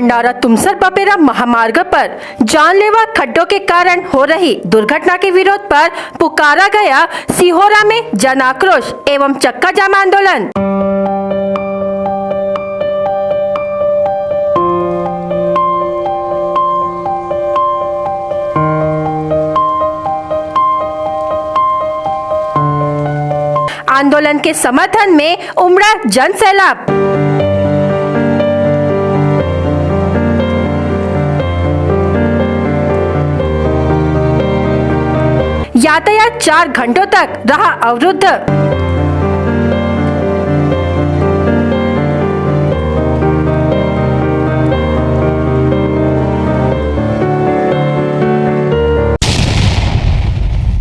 भंडारा तुमसर बपेरा महामार्ग पर जानलेवा खड्डों के कारण हो रही दुर्घटना के विरोध पर पुकारा गया सिहोरा में जन आक्रोश एवं चक्का जाम आंदोलन। आंदोलन के समर्थन में उमड़ा जन सैलाब। यातायात 4 घंटों तक रहा अवरुद्ध।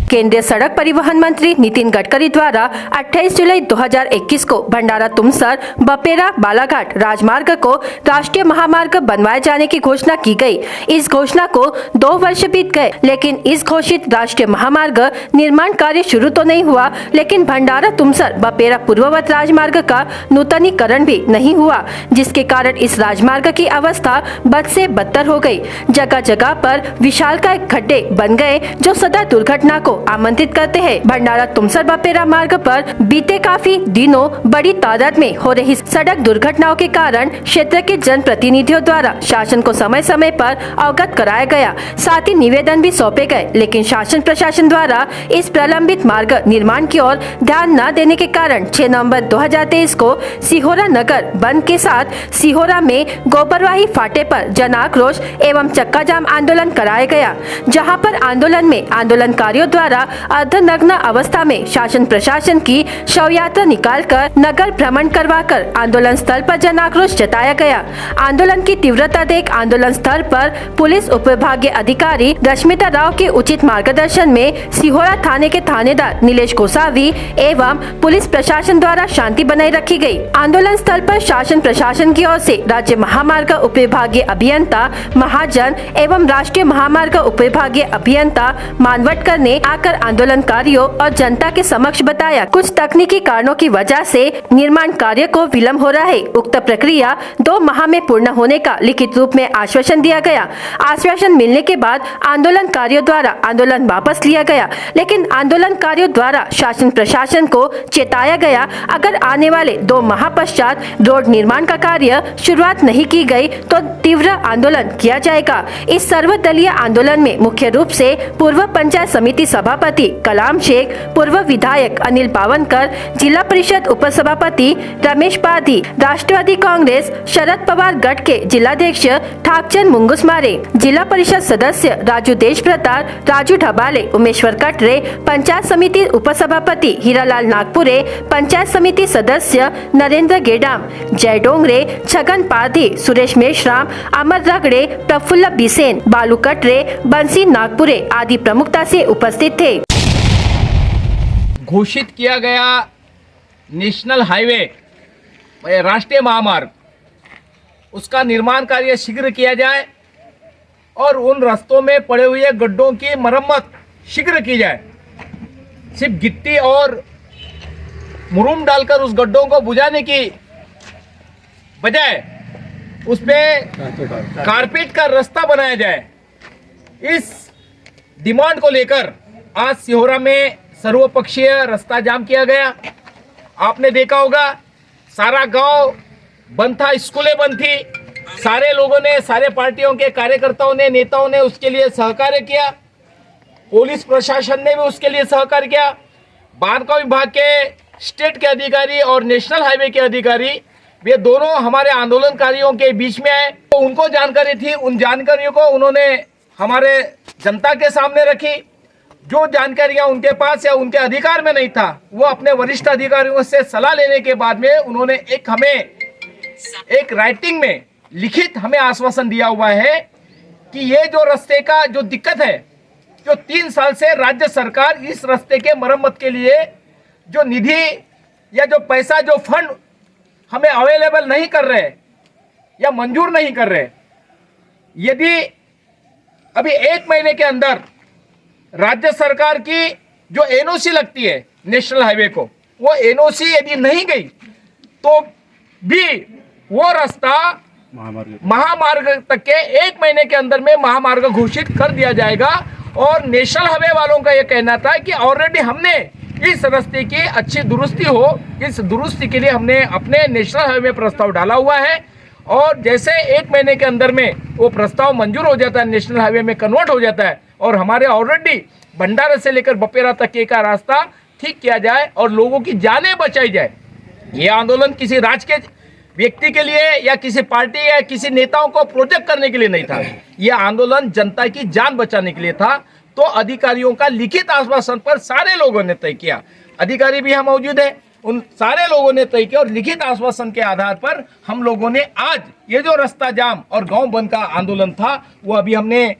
केंद्रीय सड़क परिवहन मंत्री नितिन गडकरी द्वारा 28 जुलाई 2021 को भंडारा तुमसर बपेरा बालाघाट राजमार्ग को राष्ट्रीय महामार्ग बनवाए जाने की घोषणा की गई। इस घोषणा को 2 वर्ष बीत गए, लेकिन इस घोषित राष्ट्रीय महामार्ग निर्माण कार्य शुरू तो नहीं हुआ, लेकिन भंडारा तुमसर बपेरा पूर्ववत राजमार्ग का नूतनीकरण भी नहीं हुआ, जिसके कारण इस राजमार्ग की अवस्था बद से बदतर हो गई। जगह जगह पर विशालकाय खड्डे बन गए जो सदा दुर्घटना को आमंत्रित करते हैं। भंडारा तुमसर बपेरा मार्ग पर बीते काफी दिनों बड़ी तादाद में हो रही सड़क दुर्घटनाओं के कारण क्षेत्र के जन प्रतिनिधियों द्वारा शासन को समय समय पर अवगत कराया गया, साथ ही निवेदन भी सौंपे गए, लेकिन शासन प्रशासन द्वारा इस प्रलंबित मार्ग निर्माण की ओर ध्यान न देने के कारण 6 नवंबर 2023 को सिहोरा नगर बंद के साथ सिहोरा में गोबरवाही फाटे पर जन आक्रोश एवं चक्का जाम आंदोलन कराया गया, जहाँ पर आंदोलन में आंदोलनकारियों द्वारा अर्धनग्न अवस्था में शासन प्रशासन की शव यात्रा निकालकर नगर भ्रमण करवाकर आंदोलन स्थल पर जन आक्रोश जताया गया। आंदोलन की तीव्रता देख आंदोलन स्थल पर पुलिस उपविभागीय अधिकारी रश्मिता राव के उचित मार्गदर्शन में सिहोरा थाने के थानेदार नीलेश गोसावी एवं पुलिस प्रशासन द्वारा शांति बनाई रखी गई। आंदोलन स्थल पर शासन प्रशासन की ओर से राज्य महामार्ग उपविभागीय अभियंता महाजन एवं राष्ट्रीय महामार्ग उपविभागीय अभियंता मानवटकर ने आकर आंदोलनकारियों और जनता के समक्ष बताया कुछ तकनीकी कारणों की वजह से निर्माण कार्य को विलंब हो रहा है। उक्त प्रक्रिया 2 माह में पूर्ण होने का लिखित रूप में आश्वासन दिया गया। आश्वासन मिलने के बाद आंदोलनकारियों द्वारा आंदोलन वापस लिया गया, लेकिन आंदोलनकारियों द्वारा शासन प्रशासन को चेताया गया अगर आने वाले 2 माह पश्चात रोड निर्माण का कार्य शुरुआत नहीं की गई तो तीव्र आंदोलन किया जाएगा। इस सर्वदलीय आंदोलन में मुख्य रूप से पूर्व पंचायत समिति सभापति कलाम शेख, पूर्व विधायक अनिल पावनकर, जिला परिषद उपसभापति रमेश पाधी, राष्ट्रवादी कांग्रेस शरद पवार गढ़ के जिलाध्यक्ष ठाकचंद मुंगुसमारे, जिला परिषद सदस्य राजू देशप्रताप, राजू ढबाले, उमेश्वर कटरे, पंचायत समिति उपसभापति हीरालाल नागपुरे, पंचायत समिति सदस्य नरेंद्र गेडाम, जय डोंगरे, छगन पाधी, सुरेश मेश्राम, अमर रगड़े, प्रफुल्ल बिसेन, बालू कटरे, बंसी नागपुरे आदि प्रमुखता से उपस्थित थे। घोषित किया गया नेशनल हाईवे राष्ट्रीय महामार्ग, उसका निर्माण कार्य शीघ्र किया जाए और उन रास्तों में पड़े हुए गड्ढों की मरम्मत शीघ्र की जाए। सिर्फ गिट्टी और मुरूम डालकर उस गड्ढों को बुझाने की बजाय उस पे कारपेट का रास्ता बनाया जाए। इस डिमांड को लेकर आज सिहोरा में सर्वपक्षीय रास्ता जाम किया गया। आपने देखा होगा सारा गांव बंद था, स्कूलें बंद थी, सारे लोगों ने, सारे पार्टियों के कार्यकर्ताओं ने, नेताओं ने उसके लिए सहकार्य किया, पुलिस प्रशासन ने भी उसके लिए सहकार्य किया। बांधकाम विभाग के स्टेट के अधिकारी और नेशनल हाईवे के अधिकारी वे दोनों हमारे आंदोलनकारियों के बीच में आए, तो उनको जानकारी थी, उन जानकारियों को उन्होंने हमारे जनता के सामने रखी। जो जानकारियां उनके पास या उनके अधिकार में नहीं था, वो अपने वरिष्ठ अधिकारियों से सलाह लेने के बाद में उन्होंने एक राइटिंग में लिखित हमें आश्वासन दिया हुआ है कि ये जो रास्ते का जो दिक्कत है, जो 3 साल से राज्य सरकार इस रास्ते के मरम्मत के लिए जो निधि या जो पैसा, जो फंड हमें अवेलेबल नहीं कर रहे या मंजूर नहीं कर रहे, यदि अभी 1 महीने के अंदर राज्य सरकार की जो एनओसी लगती है नेशनल हाईवे को, वो एनओसी यदि नहीं गई तो भी वो रास्ता महामार्ग तक के 1 महीने के अंदर में महामार्ग घोषित कर दिया जाएगा। और नेशनल हाईवे वालों का यह कहना था कि ऑलरेडी हमने इस रास्ते की अच्छी दुरुस्ती हो, इस दुरुस्ती के लिए हमने अपने नेशनल हाईवे में प्रस्ताव डाला हुआ है और जैसे 1 महीने के अंदर में वो प्रस्ताव मंजूर हो जाता है, नेशनल हाईवे में कन्वर्ट हो जाता है और हमारे ऑलरेडी भंडारा से लेकर बपेरा तक के का रास्ता ठीक किया जाए और लोगों की जानें बचाई जाए। ये आंदोलन किसी राजकीय व्यक्ति के लिए या किसी पार्टी या किसी नेताओं को प्रोजेक्ट करने के लिए नहीं था, ये आंदोलन जनता की जान बचाने के लिए था। तो अधिकारियों का लिखित आश्वासन पर सारे लोगों ने तय किया, अधिकारी भी यहाँ मौजूद है, उन सारे लोगों ने तय किया और लिखित आश्वासन के आधार पर हम लोगों ने आज ये जो रास्ता जाम और गांव बंद का आंदोलन था वो अभी हमने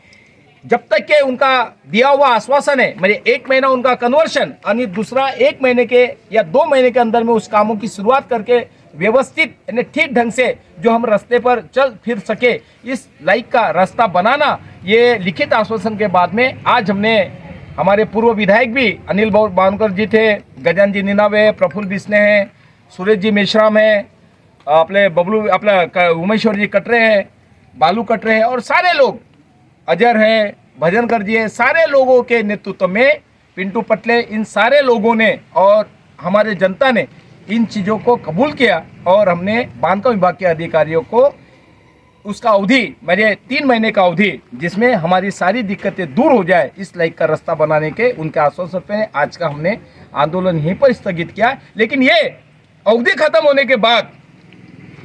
जब तक के उनका दिया हुआ आश्वासन है, मेरे 1 महीना उनका कन्वर्शन और दूसरा 1 महीने के या 2 महीने के अंदर में उस कामों की शुरुआत करके व्यवस्थित यानी ठीक ढंग से जो हम रास्ते पर चल फिर सके इस लाइक का रास्ता बनाना, ये लिखित आश्वासन के बाद में आज हमने हमारे पूर्व विधायक भी अनिल बावनकर जी थे, गजान जी नीनावे, प्रफुल्ल बिस्ने हैं, सुरेश जी मेश्राम हैं, अपने बबलू अपना उमेश्वर जी कटरे हैं, बालू कटरे हैं और सारे लोग अजर है, भजनकर जी है, सारे लोगों के नेतृत्व में पिंटू पटले, इन सारे लोगों ने और हमारे जनता ने इन चीज़ों को कबूल किया और हमने बांधकाम विभाग के अधिकारियों को उसका अवधि मेरे 3 महीने का अवधि जिसमें हमारी सारी दिक्कतें दूर हो जाए इस लाइक का रास्ता बनाने के उनके आश्वासन पे आज का हमने आंदोलन यहीं पर स्थगित किया। लेकिन ये अवधि खत्म होने के बाद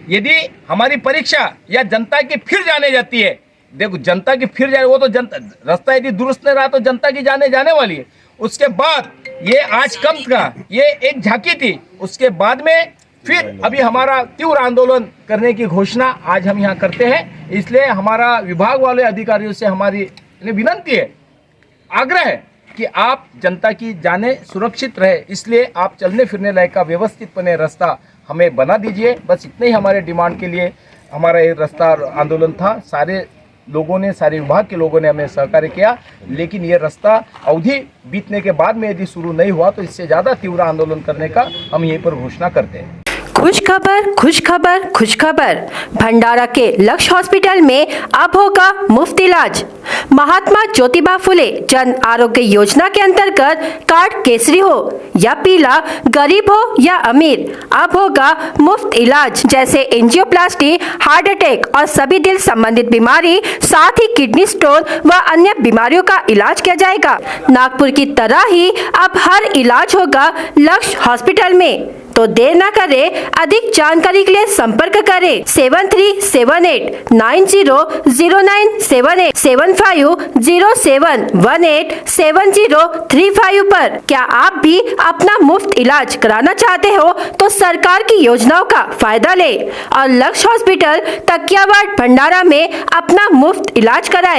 यदि हमारी परीक्षा या जनता की फिर जाने जाती है, देखो जनता की फिर जाए वो तो जनता रास्ता यदि दुरुस्त नहीं रहा तो जनता की जाने वाली है। उसके बाद ये आज कम का ये एक झांकी थी, उसके बाद में फिर अभी हमारा तीव्र आंदोलन करने की घोषणा आज हम यहाँ करते हैं। इसलिए हमारा विभाग वाले अधिकारियों से हमारी विनती है, आग्रह है कि आप जनता की जानें सुरक्षित रहे, इसलिए आप चलने फिरने लायक का व्यवस्थितपणे रास्ता हमें बना दीजिए। बस इतने ही हमारे डिमांड के लिए हमारा ये रास्ता आंदोलन था। सारे लोगों ने, सारे विभाग के लोगों ने हमें सहकार्य किया, लेकिन ये रास्ता अवधि बीतने के बाद में यदि शुरू नहीं हुआ तो इससे ज़्यादा तीव्र आंदोलन करने का हम यहीं पर घोषणा करते हैं। खुश खबर, खुश खबर, खुश खबर। भंडारा के लक्ष्य हॉस्पिटल में अब होगा मुफ्त इलाज। महात्मा ज्योतिबा फुले जन आरोग्य योजना के अंतर्गत कार्ड केसरी हो या पीला, गरीब हो या अमीर, अब होगा मुफ्त इलाज जैसे एंजियोप्लास्टी, हार्ट अटैक और सभी दिल संबंधित बीमारी, साथ ही किडनी स्टोन व अन्य बीमारियों का इलाज किया जाएगा। नागपुर की तरह ही अब हर इलाज होगा लक्ष्य हॉस्पिटल में। तो देर न करें, अधिक जानकारी के लिए संपर्क करें 7378 900978 750718 7035 पर। क्या आप भी अपना मुफ्त इलाज कराना चाहते हो तो सरकार की योजनाओं का फायदा लें और लक्ष्य हॉस्पिटल तकियावाड़ भंडारा में अपना मुफ्त इलाज कराएं।